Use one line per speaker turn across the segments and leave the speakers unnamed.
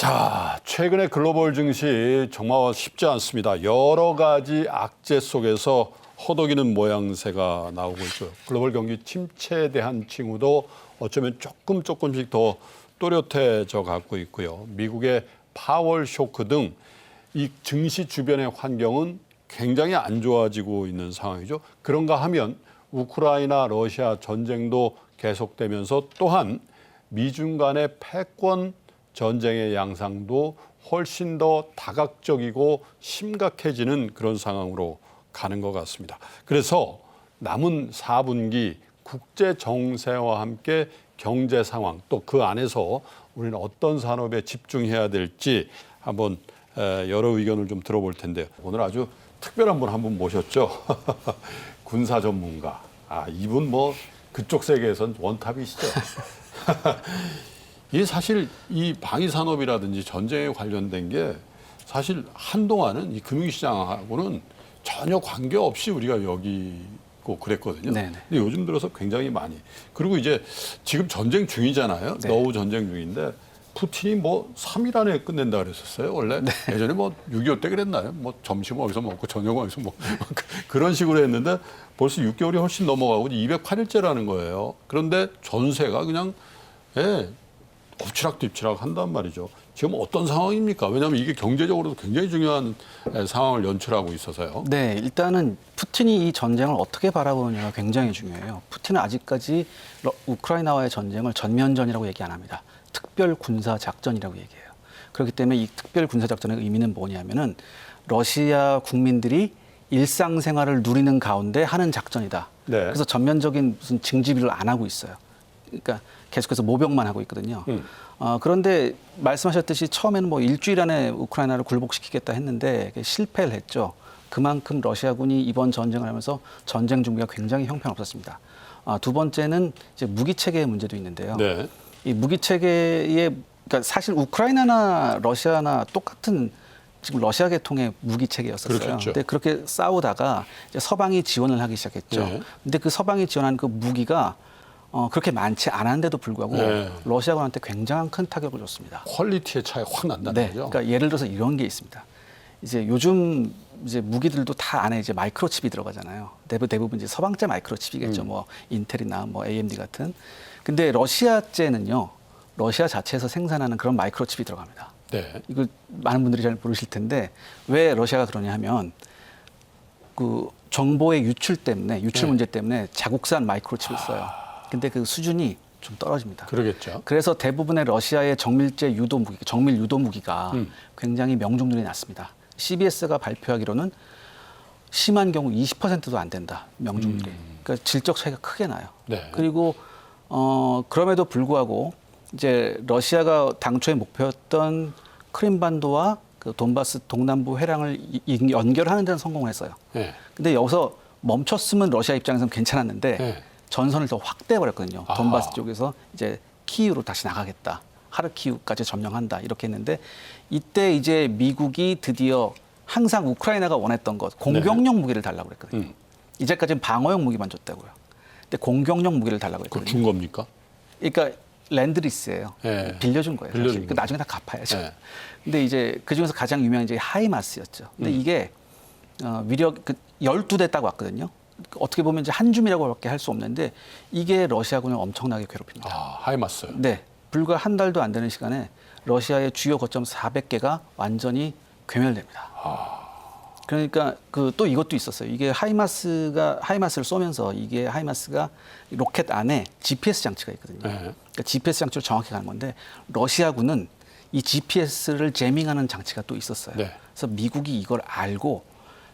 자, 최근에 글로벌 증시 정말 쉽지 않습니다. 여러 가지 악재 속에서 허덕이는 모양새가 나오고 있고요. 글로벌 경기 침체에 대한 징후도 어쩌면 조금씩 더 또렷해져 가고 있고요. 미국의 파월 쇼크 등 이 증시 주변의 환경은 굉장히 안 좋아지고 있는 상황이죠. 그런가 하면 우크라이나 러시아 전쟁도 계속되면서 또한 미중 간의 패권 전쟁의 양상도 훨씬 더 다각적이고 심각해지는 그런 상황으로 가는 것 같습니다. 그래서 남은 4분기 국제 정세와 함께 경제 상황 또 그 안에서 우리는 어떤 산업에 집중해야 될지 한번 여러 의견을 좀 들어볼 텐데요. 오늘 아주 특별한 분 한 분 모셨죠. 군사 전문가. 이분 뭐 그쪽 세계에선 원탑이시죠. 이게 사실 이 방위 산업이라든지 전쟁에 관련된 게 사실 한동안은 이 금융시장하고는 전혀 관계없이 우리가 여기고 그랬거든요.
네네.
근데 요즘 들어서 굉장히 많이. 그리고 이제 지금 전쟁 중이잖아요.
네.
너우 전쟁 중인데 푸틴이 뭐 3일 안에 끝낸다 그랬었어요. 원래
네.
예전에 뭐 6.25 때 그랬나요? 뭐 점심 어디서 먹고 저녁 어디서 먹고 그런 식으로 했는데 벌써 6개월이 훨씬 넘어가고 208일째라는 거예요. 그런데 전세가 그냥 엎치락뒤치락 한단 말이죠. 지금 어떤 상황입니까? 왜냐하면 이게 경제적으로도 굉장히 중요한 상황을 연출하고 있어서요.
네, 일단은 푸틴이 이 전쟁을 어떻게 바라보느냐가 굉장히 중요해요. 푸틴은 아직까지 우크라이나와의 전쟁을 전면전이라고 얘기 안 합니다. 특별 군사 작전이라고 얘기해요. 그렇기 때문에 이 특별 군사 작전의 의미는 뭐냐면은 러시아 국민들이 일상생활을 누리는 가운데 하는 작전이다.
네.
그래서 전면적인 무슨 징집을 안 하고 있어요. 그러니까 계속해서 모병만 하고 있거든요. 그런데 말씀하셨듯이 처음에는 뭐 일주일 안에 우크라이나를 굴복시키겠다 했는데 실패를 했죠. 그만큼 러시아군이 이번 전쟁을 하면서 전쟁 준비가 굉장히 형편없었습니다. 두 번째는 이제 무기 체계의 문제도 있는데요.
네.
이 무기 체계의 그러니까 사실 우크라이나나 러시아나 똑같은 지금 러시아 계통의 무기 체계였었어요.
그렇겠죠.
근데 그렇게 싸우다가 이제 서방이 지원을 하기 시작했죠.
네.
근데 그 서방이 지원한 그 무기가 그렇게 많지 않은데도 불구하고
네.
러시아군한테 굉장한 큰 타격을 줬습니다.
퀄리티의 차이가 확 난다는
네,
거죠.
그러니까 예를 들어서 이런 게 있습니다. 이제 요즘 이제 무기들도 다 안에 이제 마이크로칩이 들어가잖아요. 대부분 이제 서방제 마이크로칩이겠죠. 뭐 인텔이나 뭐 AMD 같은. 근데 러시아제는요, 러시아 자체에서 생산하는 그런 마이크로칩이 들어갑니다.
네.
이걸 많은 분들이 잘 모르실 텐데 왜 러시아가 그러냐 하면 그 정보의 유출 때문에 유출 문제 때문에 자국산 마이크로칩을 써요. 근데 그 수준이 좀 떨어집니다.
그러겠죠.
그래서 대부분의 러시아의 정밀 유도 무기가 굉장히 명중률이 낮습니다. CBS가 발표하기로는 심한 경우 20%도 안 된다. 명중률이. 그러니까 질적 차이가 크게 나요.
네.
그리고 그럼에도 불구하고 이제 러시아가 당초의 목표였던 크림반도와 그 돈바스 동남부 회랑을 연결하는 데는 성공을 했어요.
네.
근데 여기서 멈췄으면 러시아 입장에서는 괜찮았는데
네.
전선을 더 확대해버렸거든요.
아하.
돈바스 쪽에서 이제 키이우로 다시 나가겠다. 하르키우까지 점령한다. 이렇게 했는데 이때 이제 미국이 드디어 항상 우크라이나가 원했던 것, 공격용 무기를 달라고 그랬거든요. 이제까지는 방어용 무기만 줬다고요. 근데 공격용 무기를 달라고
그거
했거든요.
준 겁니까?
그러니까 랜드리스예요.
네.
빌려준 거예요.
빌려준
사실. 나중에 다 갚아야죠.
네.
근데 이제 그 중에서 가장 유명한 이제 하이마스였죠. 근데 이게 위력 12대 딱 왔거든요. 어떻게 보면 이제 한 줌이라고밖에 할 수 없는데 이게 러시아군을 엄청나게 괴롭힙니다.
하이마스.
네, 불과 한 달도 안 되는 시간에 러시아의 주요 거점 400개가 완전히 괴멸됩니다. 그러니까 그 또 이것도 있었어요. 이게 하이마스를 쏘면서 이게 하이마스가 로켓 안에 GPS 장치가 있거든요.
네.
그러니까 GPS 장치로 정확히 가는 건데 러시아군은 이 GPS를 제밍하는 장치가 또 있었어요.
네.
그래서 미국이 이걸 알고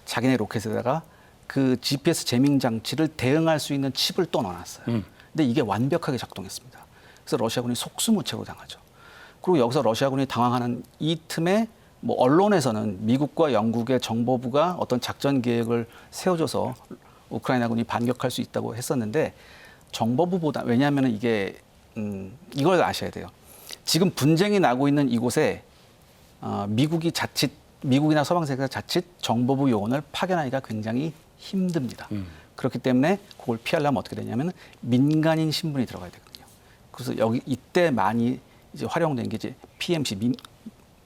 자기네 로켓에다가 그 GPS 제밍 장치를 대응할 수 있는 칩을 또 넣어놨어요. 근데 이게 완벽하게 작동했습니다. 그래서 러시아군이 속수무책으로 당하죠. 그리고 여기서 러시아군이 당황하는 이 틈에 뭐 언론에서는 미국과 영국의 정보부가 어떤 작전 계획을 세워줘서 우크라이나군이 반격할 수 있다고 했었는데 정보부보다 왜냐하면 이게 이걸 아셔야 돼요. 지금 분쟁이 나고 있는 이곳에 미국이나 서방 세계가 자칫 정보부 요원을 파견하기가 굉장히 힘듭니다. 그렇기 때문에 그걸 피하려면 어떻게 되냐면 민간인 신분이 들어가야 되거든요. 그래서 이때 많이 이제 활용된 게 이제 PMC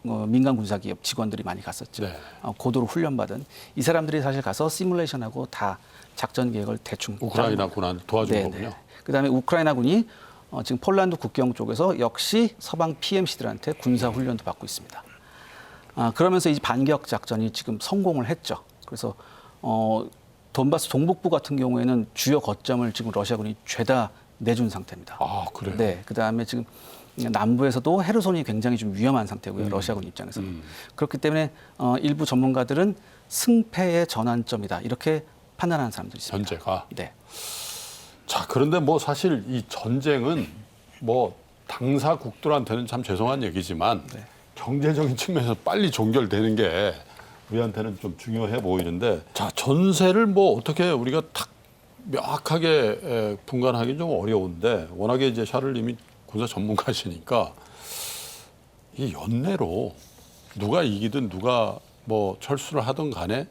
민간 군사기업 직원들이 많이 갔었죠.
네.
고도로 훈련받은 이 사람들이 사실 가서 시뮬레이션하고 다 작전 계획을 대충
우크라이나군한테 도와준
네네.
거군요.
그다음에 우크라이나군이 지금 폴란드 국경 쪽에서 역시 서방 PMC들한테 군사 훈련도 받고 있습니다. 그러면서 이 반격 작전이 지금 성공을 했죠. 그래서 돈바스 동북부 같은 경우에는 주요 거점을 지금 러시아군이 죄다 내준 상태입니다.
아, 그래요?
네, 그다음에 지금 남부에서도 헤르손이 굉장히 좀 위험한 상태고요. 러시아군 입장에서는. 그렇기 때문에 일부 전문가들은 승패의 전환점이다. 이렇게 판단하는 사람들이 있습니다.
현재가.
네.
자, 그런데 뭐 사실 이 전쟁은 뭐 당사국들한테는 참 죄송한 얘기지만
네.
경제적인 측면에서 빨리 종결되는 게 우리한테는 좀 중요해 보이는데, 자, 전세를 뭐 어떻게 우리가 딱 명확하게 분간하기 좀 어려운데, 워낙에 이제 샤를님이 군사 전문가시니까 이 연내로 누가 이기든 누가 뭐 철수를 하든 간에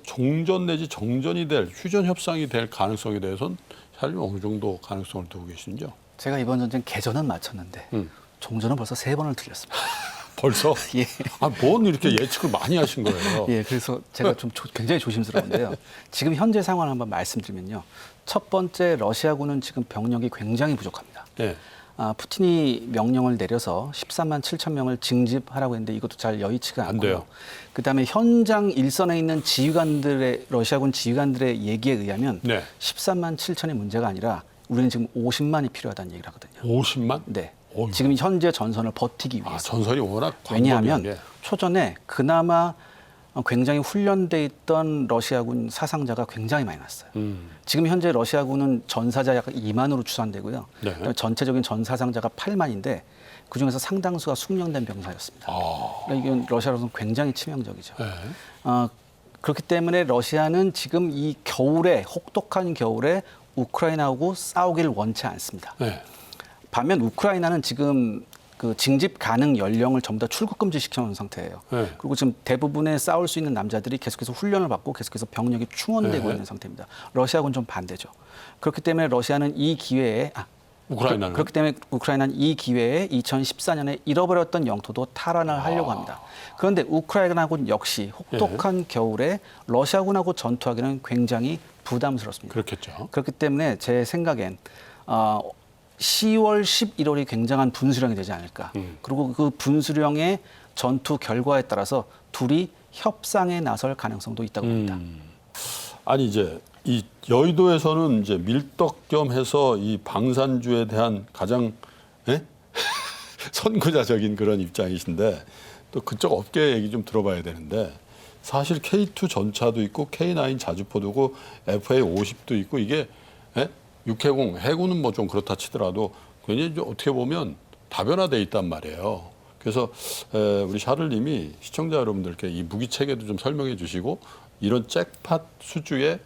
종전 내지 정전이 될, 휴전 협상이 될 가능성에 대해서는 샤를님 어느 정도 가능성을 두고 계신지요?
제가 이번 전쟁 개전은 맞췄는데 종전은 벌써 3번을 틀렸습니다.
벌써?
예.
뭔 이렇게 예측을 많이 하신 거예요?
예, 그래서 제가 좀 굉장히 조심스러운데요. 지금 현재 상황을 한번 말씀드리면요. 첫 번째, 러시아군은 지금 병력이 굉장히 부족합니다.
네.
푸틴이 명령을 내려서 13만 7천 명을 징집하라고 했는데 이것도 잘 여의치가
안
않고요.
돼요.
그다음에 현장 일선에 있는 지휘관들의 러시아군 지휘관들의 얘기에 의하면
네.
13만 7천의 문제가 아니라 우리는 지금 50만이 필요하다는 얘기를 하거든요.
50만?
네.
어휴.
지금 현재 전선을 버티기 위해서.
전설이 워낙
왜냐하면
광범위하게.
초전에 그나마 굉장히 훈련돼 있던 러시아군 사상자가 굉장히 많이 났어요. 지금 현재 러시아군은 전사자 약 2만으로 추산되고요.
네.
전체적인 전사상자가 8만인데 그중에서 상당수가 숙련된 병사였습니다. 그러니까 이건 러시아로서는 굉장히 치명적이죠.
네.
그렇기 때문에 러시아는 지금 이 겨울에, 혹독한 겨울에 우크라이나하고 싸우기를 원치 않습니다.
네.
반면 우크라이나는 지금 그 징집 가능 연령을 전부 다 출국 금지 시켜놓은 상태예요.
네.
그리고 지금 대부분의 싸울 수 있는 남자들이 계속해서 훈련을 받고 계속해서 병력이 충원되고
네.
있는 상태입니다. 러시아군은 좀 반대죠. 그렇기 때문에 러시아는 이 기회에
우크라이나는?
그렇기 때문에 우크라이나는 이 기회에 2014년에 잃어버렸던 영토도 탈환을 하려고 합니다. 그런데 우크라이나군 역시 혹독한 겨울에 러시아군하고 전투하기는 굉장히 부담스럽습니다.
그렇겠죠.
그렇기 때문에 제 생각엔 10월, 11월이 굉장한 분수령이 되지 않을까. 그리고 그 분수령의 전투 결과에 따라서 둘이 협상에 나설 가능성도 있다고 봅니다.
아니 이제 이 여의도에서는 이제 밀떡겸해서 이 방산주에 대한 가장 선구자적인 그런 입장이신데, 또 그쪽 업계 얘기 좀 들어봐야 되는데, 사실 K2 전차도 있고 K9 자주포도 있고 FA50도 있고, 이게 6해공 해군은 뭐 좀 그렇다 치더라도 굉장히 좀 어떻게 보면 다변화돼 있단 말이에요. 그래서 우리 샤를님이 시청자 여러분들께 이 무기 체계도 좀 설명해 주시고, 이런 잭팟 수주의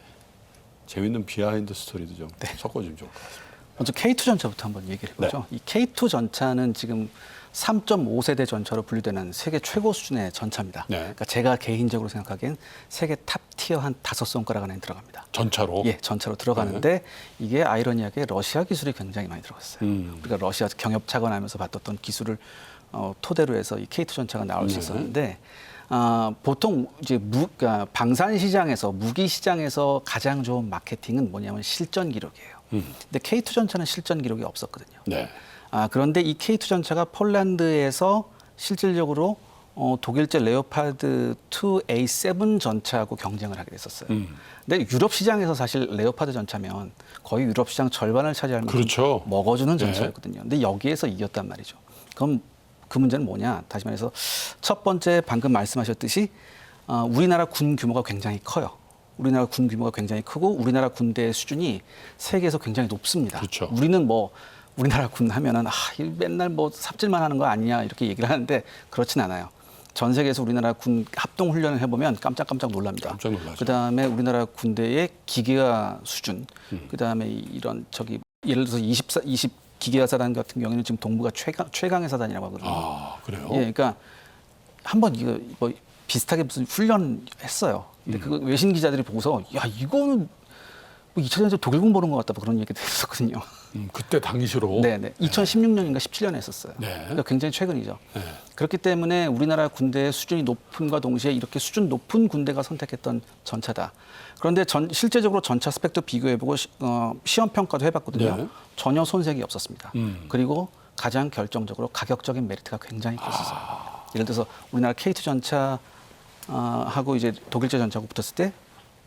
재밌는 비하인드 스토리도 좀 섞어주면 좋을 것 같습니다.
먼저 K2 전차부터 한번 얘기를 해보죠. 이 K2 전차는 지금 3.5세대 전차로 분류되는 세계 최고 수준의 전차입니다.
네.
그러니까 제가 개인적으로 생각하기엔 세계 탑티어 한 5손가락 안에 들어갑니다.
전차로?
예, 전차로 들어가는데 이게 아이러니하게 러시아 기술이 굉장히 많이 들어갔어요. 우리가 러시아 경협 착언하면서 봤던 기술을 토대로 해서 이 K2 전차가 나올 수 있었는데 보통 이제 그러니까 방산 시장에서 무기 시장에서 가장 좋은 마케팅은 뭐냐면 실전 기록이에요. 근데 K2 전차는 실전 기록이 없었거든요.
네.
그런데 이 K2 전차가 폴란드에서 실질적으로 독일제 레오파드 2A7 전차하고 경쟁을 하게 됐었어요. 근데 유럽 시장에서 사실 레오파드 전차면 거의 유럽 시장 절반을 차지할 만큼
그렇죠.
먹어주는 전차였거든요. 근데 여기에서 이겼단 말이죠. 그럼 그 문제는 뭐냐? 다시 말해서 첫 번째 방금 말씀하셨듯이 우리나라 군 규모가 굉장히 커요. 우리나라 군 규모가 굉장히 크고 우리나라 군대의 수준이 세계에서 굉장히 높습니다.
그렇죠.
우리는 뭐 우리나라 군 하면은 맨날 뭐 삽질만 하는 거 아니냐 이렇게 얘기를 하는데 그렇진 않아요. 전 세계에서 우리나라 군 합동 훈련을 해보면 깜짝깜짝 놀랍니다.
깜짝 놀라죠.
그다음에 우리나라 군대의 기계화 수준, 그다음에 이런 예를 들어서 20 기계화 사단 같은 경우에는 지금 동부가 최강의 사단이라고 하거든요.
아, 그래요?
예, 그러니까 한번 이거 뭐 비슷하게 무슨 훈련 했어요. 근데 그 외신 기자들이 보고서 야 이거는 뭐 2차 대전 독일군 보는 것 같다 뭐 그런 얘기도 했었거든요.
그때 당시로.
네네. 2016년인가 17년에 했었어요.
네.
그러니까 굉장히 최근이죠.
네.
그렇기 때문에 우리나라 군대의 수준이 높음과 동시에 이렇게 수준 높은 군대가 선택했던 전차다. 그런데 실제적으로 전차 스펙도 비교해보고 시험 평가도 해봤거든요.
네.
전혀 손색이 없었습니다. 그리고 가장 결정적으로 가격적인 메리트가 굉장히 컸었어요. 예를 들어서 우리나라 K2 전차 하고 이제 독일제 전차하고 붙었을 때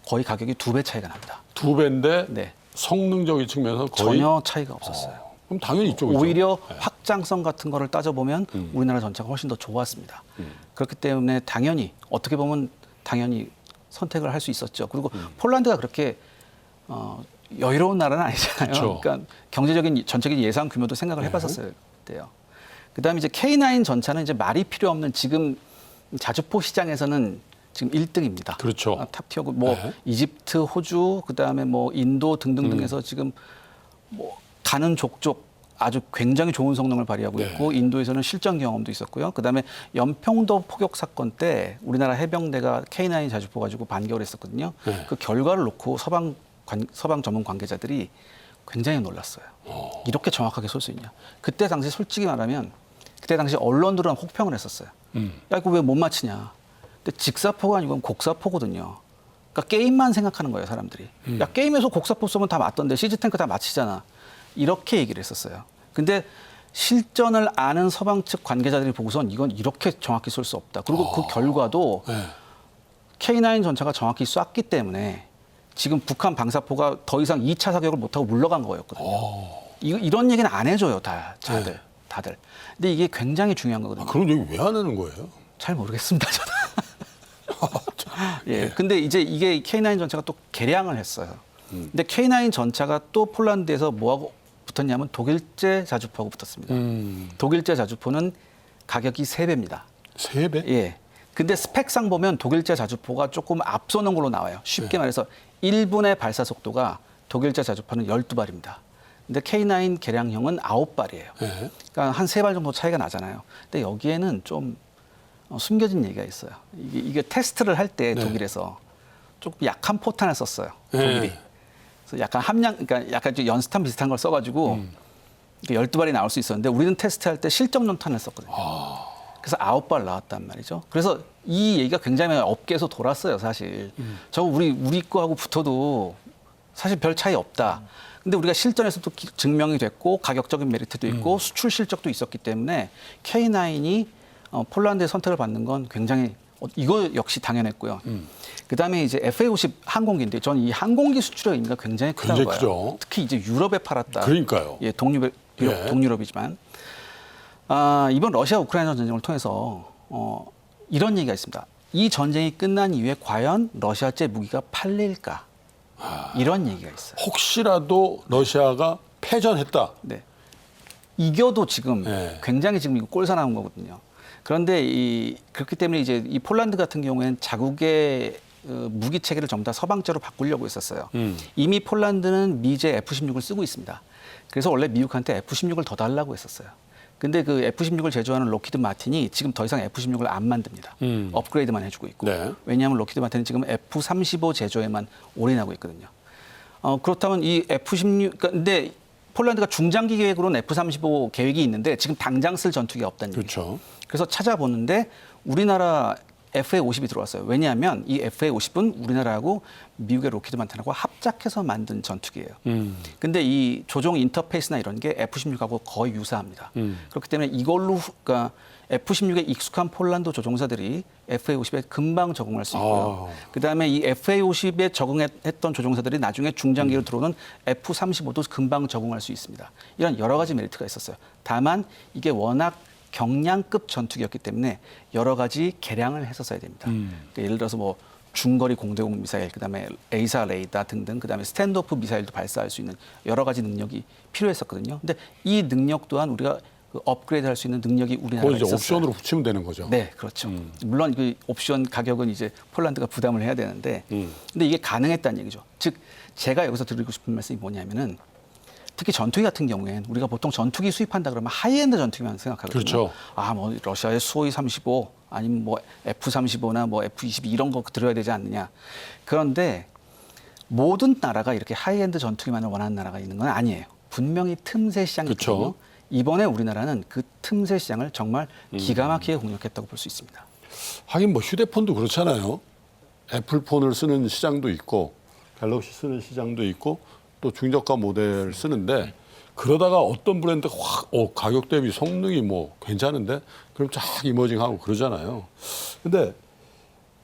거의 가격이 2배 차이가 납니다.
2배인데
네.
성능적인 측면에서 거의
전혀 차이가 없었어요.
그럼 당연히 이쪽이죠.
오히려
네.
확장성 같은 거를 따져보면 우리나라 전차가 훨씬 더 좋았습니다. 그렇기 때문에 당연히 어떻게 보면 당연히 선택을 할 수 있었죠. 그리고 폴란드가 그렇게 여유로운 나라는 아니잖아요.
그쵸.
그러니까 경제적인 전체적인 예산 규모도 생각을 해봤었을 때요. 그다음에 이제 K9 전차는 이제 말이 필요 없는 지금 자주포 시장에서는 지금 1등입니다.
그렇죠.
탑티어고 뭐
네.
이집트, 호주, 그다음에 뭐 인도 등등등에서 지금 뭐 가는 족족 아주 굉장히 좋은 성능을 발휘하고
네.
있고 인도에서는 실전 경험도 있었고요. 그다음에 연평도 포격 사건 때 우리나라 해병대가 K9 자주포 가지고 반격을 했었거든요.
네.
그 결과를 놓고 서방 전문 관계자들이 굉장히 놀랐어요. 이렇게 정확하게 쏠 수 있냐. 그때 당시 솔직히 말하면 그때 당시 언론들은 혹평을 했었어요. 야 이거 왜 못 맞히냐. 근데 직사포가 아니고 곡사포거든요. 그러니까 게임만 생각하는 거예요, 사람들이. 야 게임에서 곡사포 쏘면 다 맞던데 시즈탱크 다 맞히잖아. 이렇게 얘기를 했었어요. 근데 실전을 아는 서방 측 관계자들이 보고선 이건 이렇게 정확히 쏠 수 없다. 그리고 그 결과도
네.
K9 전차가 정확히 쐈기 때문에 지금 북한 방사포가 더 이상 2차 사격을 못하고 물러간 거였거든요. 이런 얘기는 안 해줘요, 다들. 근데 이게 굉장히 중요한 거거든요.
그런 얘기 왜 안 하는 거예요?
잘 모르겠습니다, 저는. 예. 근데 이제 이게 K9 전차가 또 개량을 했어요. 근데 K9 전차가 또 폴란드에서 뭐하고 붙었냐면 독일제 자주포하고 붙었습니다. 독일제 자주포는 가격이 3배입니다.
3배?
예. 근데 스펙상 보면 독일제 자주포가 조금 앞서는 걸로 나와요. 쉽게 말해서 1분의 발사 속도가 독일제 자주포는 12발입니다. 근데 K9 개량형은 9발이에요.
네.
그러니까 한 3발 정도 차이가 나잖아요. 근데 여기에는 좀 숨겨진 얘기가 있어요. 이게 테스트를 할 때
네.
독일에서 조금 약한 포탄을 썼어요.
네.
독일이. 그래서 약간 그러니까 약간 좀 연스탄 비슷한 걸 써가지고 12발이 나올 수 있었는데 우리는 테스트할 때 실적 연탄을 썼거든요. 그래서 9발 나왔단 말이죠. 그래서 이 얘기가 굉장히 업계에서 돌았어요, 사실. 저 우리 거하고 붙어도 사실 별 차이 없다. 근데 우리가 실전에서도 증명이 됐고 가격적인 메리트도 있고 수출 실적도 있었기 때문에 K9이 폴란드의 선택을 받는 건 굉장히 이거 역시 당연했고요. 그다음에 이제 FA50 항공기인데 저는 이 항공기 수출의 의미가 굉장히 크다고
굉장히
봐요.
크죠.
특히 이제 유럽에 팔았다.
그러니까요.
예,
예.
동유럽이지만 이번 러시아 우크라이나 전쟁을 통해서 이런 얘기가 있습니다. 이 전쟁이 끝난 이후에 과연 러시아제 무기가 팔릴까? 이런 얘기가 있어요.
혹시라도 러시아가 패전했다.
네. 이겨도 지금
네.
굉장히 지금 이거 꼴사 나온 거거든요. 그런데 그렇기 때문에 이제 이 폴란드 같은 경우에는 자국의 무기 체계를 전부 다 서방제로 바꾸려고 했었어요. 이미 폴란드는 미제 F-16을 쓰고 있습니다. 그래서 원래 미국한테 F-16을 더 달라고 했었어요. 근데 그 F-16을 제조하는 록히드 마틴이 지금 더 이상 F-16을 안 만듭니다. 업그레이드만 해주고 있고.
네.
왜냐하면 록히드 마틴은 지금 F-35 제조에만 올인하고 있거든요. 그렇다면 이 F-16, 근데 폴란드가 중장기 계획으로는 F-35 계획이 있는데 지금 당장 쓸 전투기가 없다는 얘기죠.
그렇죠.
그래서 찾아보는데 우리나라 FA50이 들어왔어요. 왜냐하면 이 FA50은 우리나라하고 미국의 록히드 마틴하고 합작해서 만든 전투기예요. 근데 이 조종 인터페이스나 이런 게 F-16하고 거의 유사합니다. 그렇기 때문에 이걸로 그러니까 F-16에 익숙한 폴란드 조종사들이 FA50에 금방 적응할 수 있고요. 그다음에 이 FA50에 적응했던 조종사들이 나중에 중장기로 들어오는 F-35도 금방 적응할 수 있습니다. 이런 여러 가지 메리트가 있었어요. 다만 이게 워낙 경량급 전투기였기 때문에 여러 가지 개량을 했었어야 됩니다. 그러니까 예를 들어서 뭐 중거리 공대공 미사일, 그다음에 에이사 레이더 등등, 그다음에 스탠드오프 미사일도 발사할 수 있는 여러 가지 능력이 필요했었거든요. 근데 이 능력 또한 우리가 업그레이드할 수 있는 능력이 우리나라에
그걸 이제
있었어요.
옵션으로 붙이면 되는 거죠.
네, 그렇죠. 물론 그 옵션 가격은 이제 폴란드가 부담을 해야 되는데, 근데 이게 가능했다는 얘기죠. 즉 제가 여기서 드리고 싶은 말씀이 뭐냐면은. 특히 전투기 같은 경우에는 우리가 보통 전투기 수입한다 그러면 하이엔드 전투기만 생각하거든요.
그렇죠.
뭐 러시아의 수호이 35 아니면 뭐 F-35나 뭐 F-22 이런 거 들어야 되지 않느냐. 그런데 모든 나라가 이렇게 하이엔드 전투기만을 원하는 나라가 있는 건 아니에요. 분명히 틈새 시장이 있거든요. 이번에 우리나라는 그 틈새 시장을 정말 기가 막히게 공략했다고 볼 수 있습니다.
하긴 뭐 휴대폰도 그렇잖아요. 애플폰을 쓰는 시장도 있고 갤럭시 쓰는 시장도 있고 또 중저가 모델 쓰는데 그러다가 어떤 브랜드가 확 가격 대비 성능이 뭐 괜찮은데 그럼 쫙 이머징하고 그러잖아요. 근데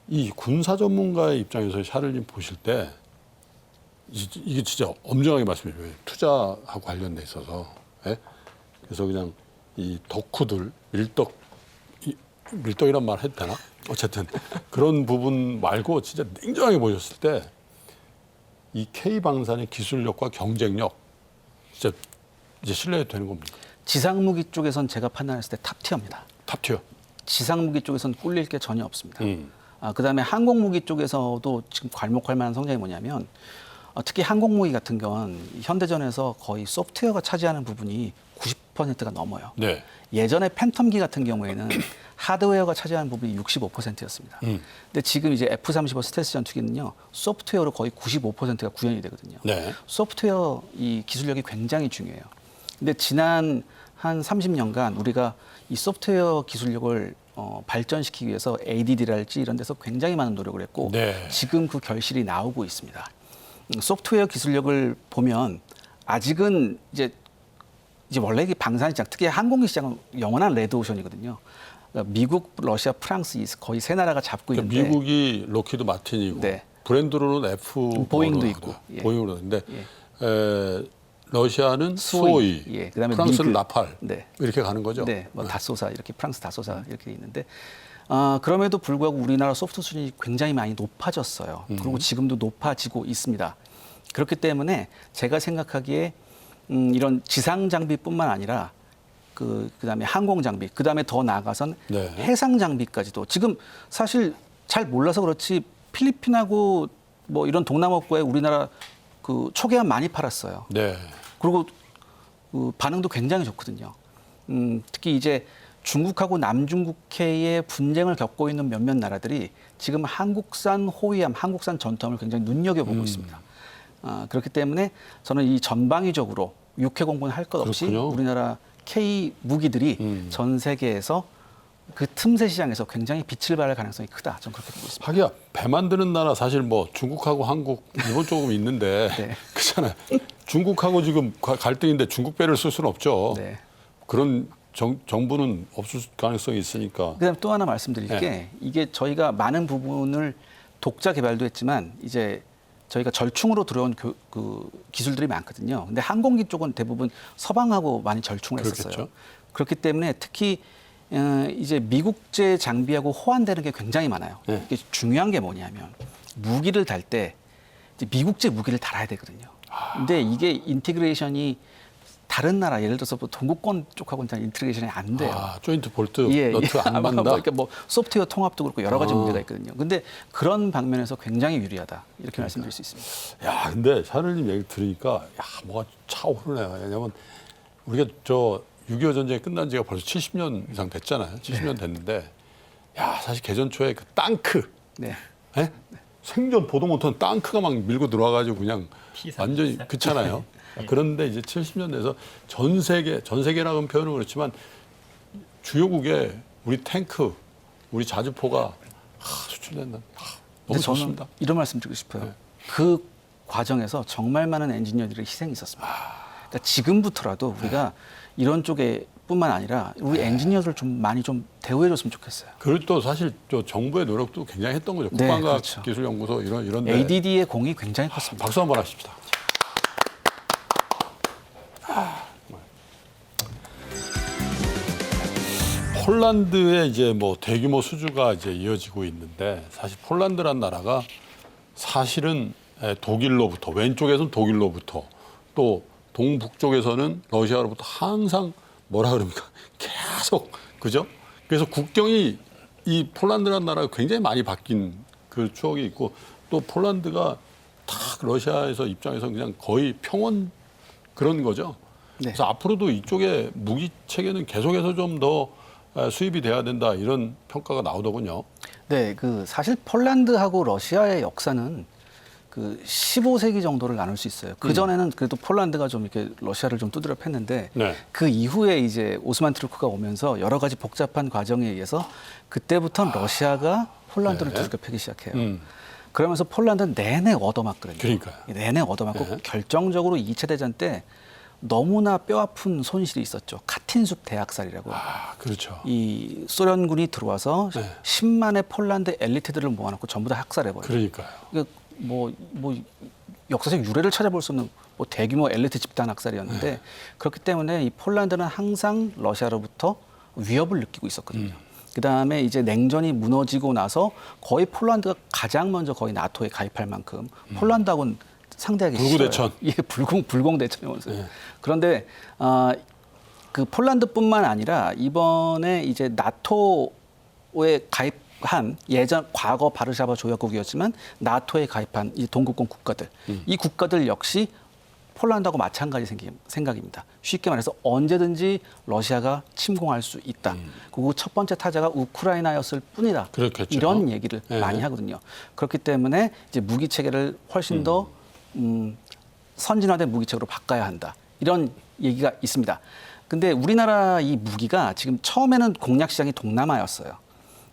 이 군사 전문가의 입장에서 샤를님 보실 때 이게 진짜 엄정하게 말씀해 줘요. 투자하고 관련돼 있어서. 예? 그래서 그냥 이 덕후들 밀떡이란 말 해도 되나? 어쨌든 그런 부분 말고 진짜 냉정하게 보셨을 때 이 K방산의 기술력과 경쟁력 진짜 이제 신뢰해도 되는 겁니까?
지상무기 쪽에선 제가 판단했을 때 탑티어입니다.
탑티어.
지상무기 쪽에선 꿀릴 게 전혀 없습니다. 그다음에 항공무기 쪽에서도 지금 괄목할 만한 성장이 뭐냐면 특히 항공무기 같은 경우는 현대전에서 거의 소프트웨어가 차지하는 부분이 90%가 넘어요.
네.
예전에 팬텀기 같은 경우에는 하드웨어가 차지하는 부분이 65%였습니다. 근데 지금 이제 F-35 스텔스 전투기는요, 소프트웨어로 거의 95%가 구현이 되거든요.
네.
소프트웨어 이 기술력이 굉장히 중요해요. 근데 지난 한 30년간 우리가 이 소프트웨어 기술력을 발전시키기 위해서 ADD랄지 이런 데서 굉장히 많은 노력을 했고
네.
지금 그 결실이 나오고 있습니다. 소프트웨어 기술력을 보면 아직은 이제 원래 이 방산 시장, 특히 항공기 시장은 영원한 레드오션이거든요. 그러니까 미국, 러시아, 프랑스 거의 세 나라가 잡고 있는데
미국이 록히드 마틴이고
네.
브랜드로는 F
보잉도 있고. 예.
보잉으로 있는데 러시아는
수호이.
수호이,
예. 그다음에
프랑스는
미그.
라팔
네.
이렇게 가는 거죠.
네, 뭐 다소사 이렇게 프랑스 다소사 이렇게 있는데 그럼에도 불구하고 우리나라 소프트 수준이 굉장히 많이 높아졌어요. 그리고 지금도 높아지고 있습니다. 그렇기 때문에 제가 생각하기에 이런 지상 장비뿐만 아니라 그다음에 항공 장비, 그다음에 더 나아가선
네.
해상 장비까지도 지금 사실 잘 몰라서 그렇지 필리핀하고 뭐 이런 동남아국가에 우리나라 그 초계함 많이 팔았어요.
네.
그리고 반응도 굉장히 좋거든요. 특히 이제 중국하고 남중국해의 분쟁을 겪고 있는 몇몇 나라들이 지금 한국산 호위함, 한국산 전투함을 굉장히 눈여겨보고 있습니다. 그렇기 때문에 저는 이 전방위적으로 육해공군 할 것 없이
그렇군요.
우리나라 K 무기들이 전 세계에서 그 틈새 시장에서 굉장히 빛을 발할 가능성이 크다. 저는 그렇게 보고 있습니다.
하기야 배 만드는 나라 사실 뭐 중국하고 한국, 일본 조금 있는데
네.
그렇잖아요. 중국하고 지금 갈등인데 중국 배를 쓸 수는 없죠.
네.
그런 정부는 없을 가능성이 있으니까.
그다음에 또 하나 말씀드릴 게 이게 저희가 많은 부분을 독자 개발도 했지만 이제 저희가 절충으로 들어온 그 기술들이 많거든요. 근데 항공기 쪽은 대부분 서방하고 많이 절충을 했었어요.
그렇겠죠.
그렇기 때문에 특히 이제 미국제 장비하고 호환되는 게 굉장히 많아요.
네.
이게 중요한 게 뭐냐면 무기를 달 때 미국제 무기를 달아야 되거든요. 근데 이게 인티그레이션이 다른 나라 예를 들어서 뭐 동구권 쪽하고는 잘 인티그레이션이 안 돼요.
조인트 볼트 너트 안 맞는다.
그러니까 뭐 소프트웨어 통합도 그렇고 여러 가지 문제가 있거든요. 근데 그런 방면에서 굉장히 유리하다 이렇게 말씀드릴 수 있습니다.
야, 근데 샤를님 얘기 들으니까 뭐가 차오르네요. 왜냐면 우리가 6.25 전쟁이 끝난 지가 벌써 70년 이상 됐잖아요. 70년 됐는데 야, 사실 개전 초에 그 땅크,
네.
예? 생전 보도 못한 땅크가 막 밀고 들어와가지고 그냥 완전히 그렇잖아요. 그런데 이제 70년 돼서 전 세계라는 표현은 그렇지만 주요국에 우리 탱크, 우리 자주포가 수출된다. 너무
저는
좋습니다.
이런 말씀 드리고 싶어요. 그 과정에서 정말 많은 엔지니어들의 희생이 있었습니다. 그러니까 지금부터라도 우리가 이런 쪽에 뿐만 아니라 우리 엔지니어들 좀 많이 좀 대우해줬으면 좋겠어요.
그리고 또 사실 정부의 노력도 굉장히 했던 거죠.
네,
국방과학기술연구소 이런 데.
ADD의 공이 굉장히 컸습니다.
박수 한번 하십시다. 폴란드의 이제 뭐 대규모 수주가 이제 이어지고 있는데 사실 폴란드란 나라가 사실은 독일로부터 왼쪽에서는 독일로부터 또 동북쪽에서는 러시아로부터 항상 뭐라 그럽니까? 계속 그죠? 그래서 국경이 이 폴란드라는 나라가 굉장히 많이 바뀐 그 추억이 있고 또 폴란드가 딱 러시아에서 입장에서 그냥 거의 평원 그런 거죠.
네.
그래서 앞으로도 이쪽에 무기 체계는 계속해서 좀 더 수입이 돼야 된다 이런 평가가 나오더군요.
네, 사실 폴란드하고 러시아의 역사는 그 15세기 정도를 나눌 수 있어요. 그 전에는 그래도 폴란드가 좀 이렇게 러시아를 좀 두드려 팼는데
네.
그 이후에 이제 오스만 투르크가 오면서 여러 가지 복잡한 과정에 의해서 그때부터 러시아가 폴란드를
네.
두드려 패기 시작해요. 그러면서 폴란드는 내내 얻어맞거든요.
그러니까요.
내내 얻어맞고
네.
결정적으로 2차 대전 때 너무나 뼈아픈 손실이 있었죠. 카틴숲 대학살이라고.
그렇죠.
이 소련군이 들어와서
네.
10만의 폴란드 엘리트들을 모아놓고 전부 다 학살해버려요.
그러니까요.
이게 뭐 역사적 유래를 찾아볼 수 없는 뭐 대규모 엘리트 집단 학살이었는데
네.
그렇기 때문에 이 폴란드는 항상 러시아로부터 위협을 느끼고 있었거든요. 그다음에 이제 냉전이 무너지고 나서 거의 폴란드가 가장 먼저 거의 나토에 가입할 만큼 폴란드하고는 상대하기
불구대천.
싫어요. 예, 불공대천이면서.
네.
그런데 그 폴란드뿐만 아니라 이번에 이제 나토에 가입한 예전 과거 바르샤바 조약국이었지만 나토에 가입한 이 동구권 국가들, 이 국가들 역시 폴란드하고 마찬가지 생각입니다. 쉽게 말해서 언제든지 러시아가 침공할 수 있다. 그리고 첫 번째 타자가 우크라이나였을 뿐이다.
그렇겠죠.
이런 얘기를
네.
많이 하거든요. 그렇기 때문에 이제 무기 체계를 훨씬 더 선진화된 무기 체계로 바꿔야 한다. 이런 얘기가 있습니다. 근데 우리나라 이 무기가 지금 처음에는 공략 시장이 동남아였어요.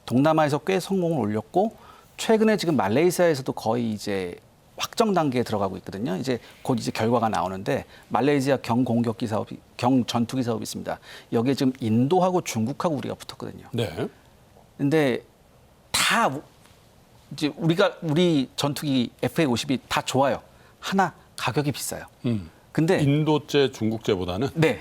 동남아에서 꽤 성공을 올렸고 최근에 지금 말레이시아에서도 거의 이제 확정 단계에 들어가고 있거든요. 이제 곧 이제 결과가 나오는데 말레이시아 경공격기 사업이 경전투기 사업이 있습니다. 여기에 지금 인도하고 중국하고 우리가 붙었거든요.
네.
근데 다 이제 우리 전투기 FA-50이 다 좋아요. 하나 가격이 비싸요. 근데
인도제, 중국제보다는
네.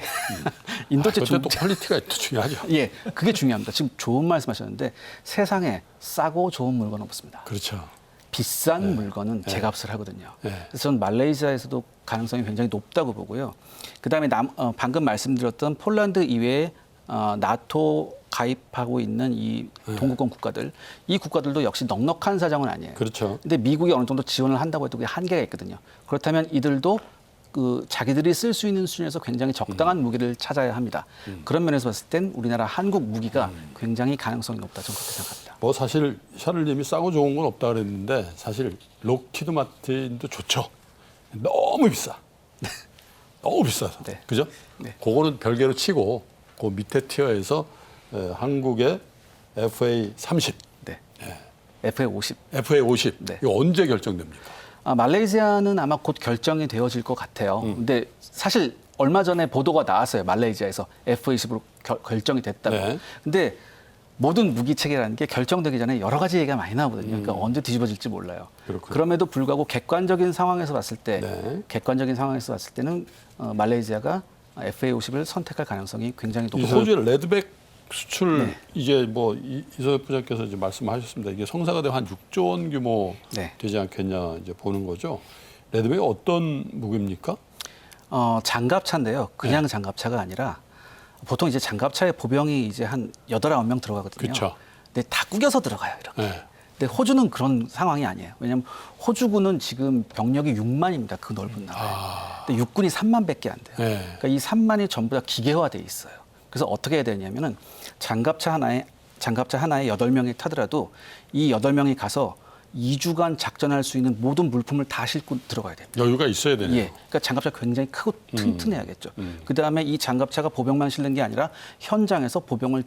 인도제
그때 또
중국제
퀄리티가 또 중요하죠.
예, 그게 중요합니다. 지금 좋은 말씀하셨는데 세상에 싸고 좋은 물건은 없습니다.
그렇죠.
비싼 물건은 제값을 하거든요.
네.
그래서 저는 말레이시아에서도 가능성이 굉장히 높다고 보고요. 그다음에 방금 말씀드렸던 폴란드 이외에 나토 가입하고 있는 이 동구권 국가들, 이 국가들도 역시 넉넉한 사정은 아니에요.
그렇죠.
근데 미국이 어느 정도 지원을 한다고 해도 그게 한계가 있거든요. 그렇다면 이들도 그 자기들이 쓸 수 있는 수준에서 굉장히 적당한 무기를 찾아야 합니다. 그런 면에서 봤을 땐 우리나라 한국 무기가 굉장히 가능성이 높다. 저는 그렇게 생각합니다.
뭐 사실 샤를님이 싸고 좋은 건 없다 그랬는데 사실 록히드 마틴도 좋죠. 너무 비싸. 너무 비싸서.
네.
그죠?
네.
그거는 별개로 치고 그 밑에 티어에서 한국의 FA-30,
네. FA-50.
FA-50
네.
이거 언제 결정됩니까?
말레이시아는 아마 곧 결정이 되어질 것 같아요. 근데 사실 얼마 전에 보도가 나왔어요. 말레이시아에서 F-20으로 결정이 됐다고.
네.
근데 모든 무기 체계라는 게 결정되기 전에 여러 가지 얘기가 많이 나오거든요. 그러니까 언제 뒤집어질지 몰라요.
그렇군요.
그럼에도 불구하고 객관적인 상황에서 봤을 때,
네.
객관적인 상황에서 봤을 때는 말레이시아가 FA-50을 선택할 가능성이 굉장히
이
높고.
호주의 레드백 수출
네.
이제 뭐 이서엽 부장께서 이제 말씀하셨습니다. 이게 성사가 되면 한 6조 원 규모
네.
되지 않겠냐 이제 보는 거죠. 레드백이 어떤 무기입니까?
장갑차인데요. 그냥 장갑차가 아니라 보통 이제 장갑차에 보병이 이제 한 8, 9명 들어가거든요.
그쵸.
근데 다 꾸겨서 들어가요, 이렇게.
네.
근데 호주는 그런 상황이 아니에요. 왜냐하면 호주군은 지금 병력이 6만입니다. 그 넓은 나라에. 근데 육군이 3만밖에 안 돼요.
네.
그러니까 이 3만이 전부 다 기계화돼 있어요. 그래서 어떻게 해야 되냐면은 장갑차 하나에 8명이 타더라도 이 8명이 가서 2주간 작전할 수 있는 모든 물품을 다 싣고 들어가야 됩니다.
여유가 있어야 되네요.
예, 그러니까 장갑차 굉장히 크고 튼튼해야겠죠. 그다음에 이 장갑차가 보병만 실는 게 아니라 현장에서 보병을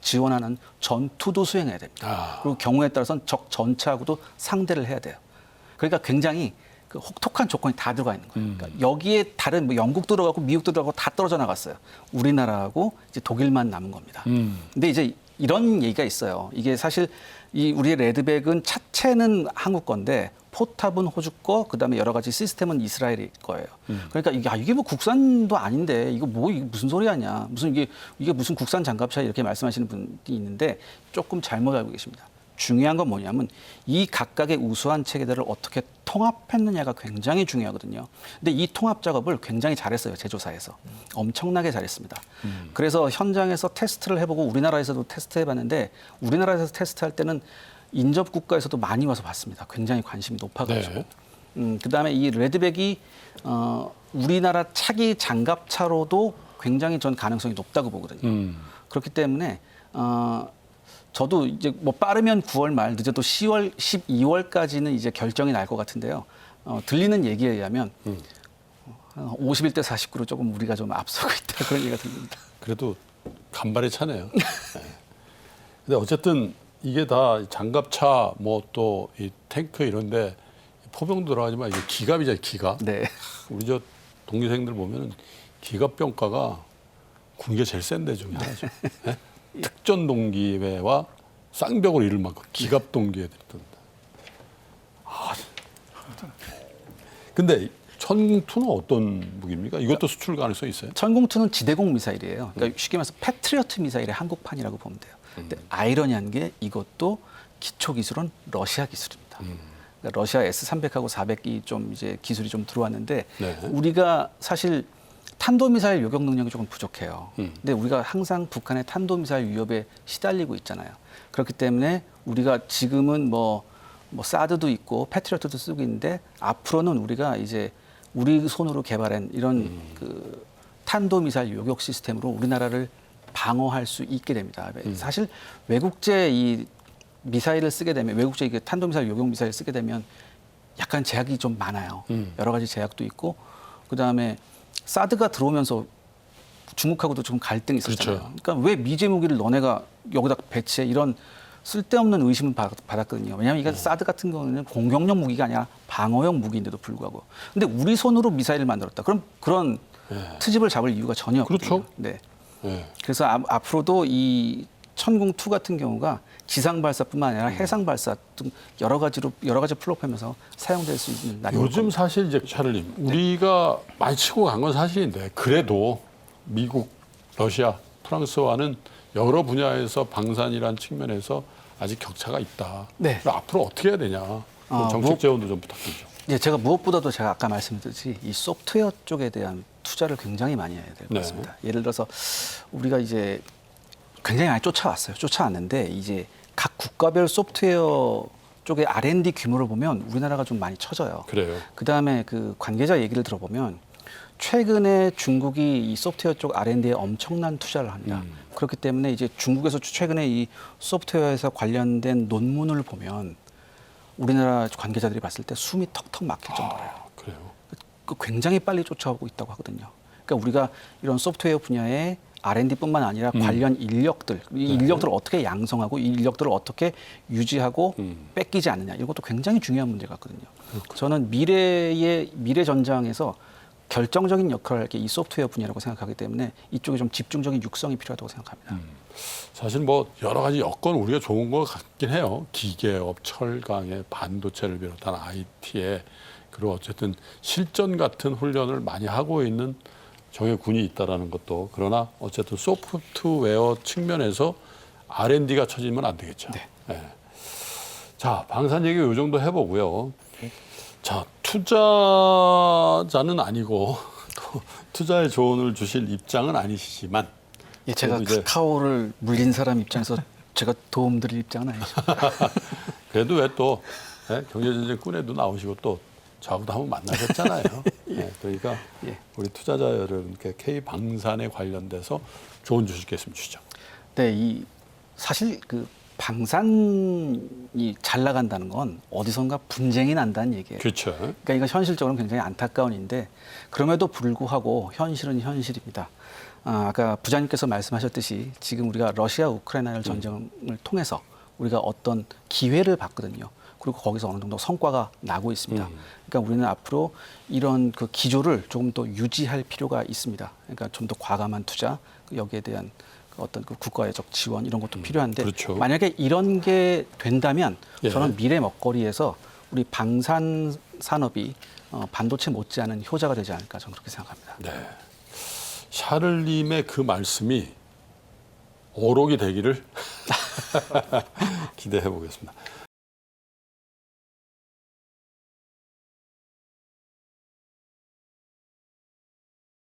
지원하는 전투도 수행해야 됩니다. 그리고 경우에 따라서는 적 전차하고도 상대를 해야 돼요. 그러니까 굉장히 그 혹독한 조건이 다 들어가 있는 거예요. 그러니까 여기에 다른 뭐 영국도 들어가고 미국도 들어가고 다 떨어져 나갔어요. 우리나라하고 이제 독일만 남은 겁니다. 근데 이제 이런 얘기가 있어요. 이게 사실 이 우리의 레드백은 차체는 한국 건데 포탑은 호주 거, 그다음에 여러 가지 시스템은 이스라엘이 거예요. 그러니까 이게 뭐 국산도 아닌데 이게 무슨 소리 하냐. 이게 무슨 국산 장갑차 이렇게 말씀하시는 분이 있는데 조금 잘못 알고 계십니다. 중요한 건 뭐냐면 이 각각의 우수한 체계들을 어떻게 통합했느냐가 굉장히 중요하거든요. 근데 이 통합 작업을 굉장히 잘했어요. 제조사에서. 엄청나게 잘했습니다. 그래서 현장에서 테스트를 해보고 우리나라에서도 테스트해봤는데 우리나라에서 테스트할 때는 인접 국가에서도 많이 와서 봤습니다. 굉장히 관심이 높아가지고. 그다음에 이 레드백이 우리나라 차기 장갑차로도 굉장히 전 가능성이 높다고 보거든요. 그렇기 때문에 저도 이제 뭐 빠르면 9월 말, 늦어도 12월까지는 이제 결정이 날 것 같은데요. 들리는 얘기에 의하면 51대 49로 조금 우리가 좀 앞서고 있다 그런 얘기가 들립니다.
그래도 간발의 차네요. 네. 근데 어쨌든 이게 다 장갑차 뭐 또 이 탱크 이런데 포병도 들어가지만 이게 기갑이잖아요, 기갑.
네.
우리 저 동기생들 보면은 기갑 병과가 군계 제일 센 데 중에 하나죠. 네? 특전 동기회와 쌍벽을 이룰 만큼 기갑 동기회들이 있던데. 근데 천궁2는 어떤 무기입니까? 이것도 수출 가능성이 있어요?
천궁2는 지대공 미사일이에요. 그러니까 쉽게 말해서 패트리어트 미사일의 한국판이라고 보면 돼요. 근데 아이러니한 게 이것도 기초 기술은 러시아 기술입니다. 그러니까 러시아 S-300하고 400이 좀 이제 기술이 좀 들어왔는데
네.
우리가 사실 탄도미사일 요격 능력이 조금 부족해요. 근데 우리가 항상 북한의 탄도미사일 위협에 시달리고 있잖아요. 그렇기 때문에 우리가 지금은 뭐 사드도 있고 패트리어트도 쓰고 있는데 앞으로는 우리가 이제 우리 손으로 개발한 이런 그 탄도미사일 요격 시스템으로 우리나라를 방어할 수 있게 됩니다. 사실 외국제 이 미사일을 쓰게 되면 외국제 이게 탄도미사일 요격 미사일을 쓰게 되면 약간 제약이 좀 많아요. 여러 가지 제약도 있고 그다음에 사드가 들어오면서 중국하고도 좀 갈등이 있었잖아요.
그렇죠.
그러니까 왜 미제 무기를 너네가 여기다 배치해 이런 쓸데없는 의심을 받았거든요. 왜냐하면 이게 사드 같은 경우는 공격용 무기가 아니라 방어용 무기인데도 불구하고. 근데 우리 손으로 미사일을 만들었다. 그럼 그런 트집을 잡을 이유가 전혀 없거든요.
그렇죠.
네.
네.
그래서 앞으로도 이 천궁2 같은 경우가 지상 발사뿐만 아니라 해상 발사 등 여러 가지 플랫폼에서 사용될 수 있는 날이 올
요즘
겁니다.
사실 이제 샤를님 우리가 많이 치고 간 건 사실인데 그래도 미국, 러시아, 프랑스와는 여러 분야에서 방산이라는 측면에서 아직 격차가 있다.
네.
그럼 앞으로 어떻게 해야 되냐? 정책 재원도 좀 부탁드리죠.
예, 제가 무엇보다도 제가 아까 말씀드렸듯이 이 소프트웨어 쪽에 대한 투자를 굉장히 많이 해야 될 것
네.
같습니다. 예를 들어서 우리가 이제 굉장히 많이 쫓아왔어요. 쫓아왔는데 이제 각 국가별 소프트웨어 쪽의 R&D 규모를 보면 우리나라가 좀 많이 처져요.
그래요.
그다음에 그 관계자 얘기를 들어보면 최근에 중국이 이 소프트웨어 쪽 R&D에 엄청난 투자를 합니다. 그렇기 때문에 이제 중국에서 최근에 이 소프트웨어에서 관련된 논문을 보면 우리나라 관계자들이 봤을 때 숨이 턱턱 막힐 정도예요.
그래요.
굉장히 빨리 쫓아오고 있다고 하거든요. 그러니까 우리가 이런 소프트웨어 분야에 R&D뿐만 아니라 관련 인력들, 이 인력들을 어떻게 양성하고 이 인력들을 어떻게 유지하고 뺏기지 않느냐 이런 것도 굉장히 중요한 문제 같거든요. 저는 미래 전장에서 결정적인 역할을 할 게 이 소프트웨어 분야라고 생각하기 때문에 이쪽에 좀 집중적인 육성이 필요하다고 생각합니다.
사실 뭐 여러 가지 여건 우리가 좋은 것 같긴 해요. 기계업, 철강에 반도체를 비롯한 IT에 그리고 어쨌든 실전 같은 훈련을 많이 하고 있는 정예 군이 있다라는 것도 그러나 어쨌든 소프트웨어 측면에서 R&D가 처지면 안 되겠죠.
네.
예. 자, 방산 얘기 요 정도 해보고요. 자, 투자자는 아니고 또 투자의 조언을 주실 입장은 아니시지만
예, 제가
그래도 이제-
카카오를 물린 사람 입장에서 제가 도움드릴 입장은 아니죠.
그래도 왜 또 경제전쟁 꿈에도 나오시고 또 저하고도 한번 만나셨잖아요. 예, 그러니까
예.
우리 투자자 여러분께 K 방산에 관련돼서 조언 주실 게 있으면 주시죠.
네, 이 사실 그 방산이 잘 나간다는 건 어디선가 분쟁이 난다는 얘기예요.
그렇죠.
그러니까 이건 현실적으로는 굉장히 안타까운 일인데 그럼에도 불구하고 현실은 현실입니다. 아까 부장님께서 말씀하셨듯이 지금 우리가 러시아 우크라이나 전쟁을 통해서 우리가 어떤 기회를 봤거든요. 그리고 거기서 어느 정도 성과가 나고 있습니다. 그러니까 우리는 앞으로 이런 그 기조를 조금 더 유지할 필요가 있습니다. 그러니까 좀 더 과감한 투자, 여기에 대한 어떤 그 국가적 지원 이런 것도 필요한데
그렇죠.
만약에 이런 게 된다면
예.
저는 미래 먹거리에서 우리 방산 산업이 반도체 못지않은 효자가 되지 않을까 저는 그렇게 생각합니다.
네. 샤를님의 그 말씀이 오록이 되기를 기대해 보겠습니다.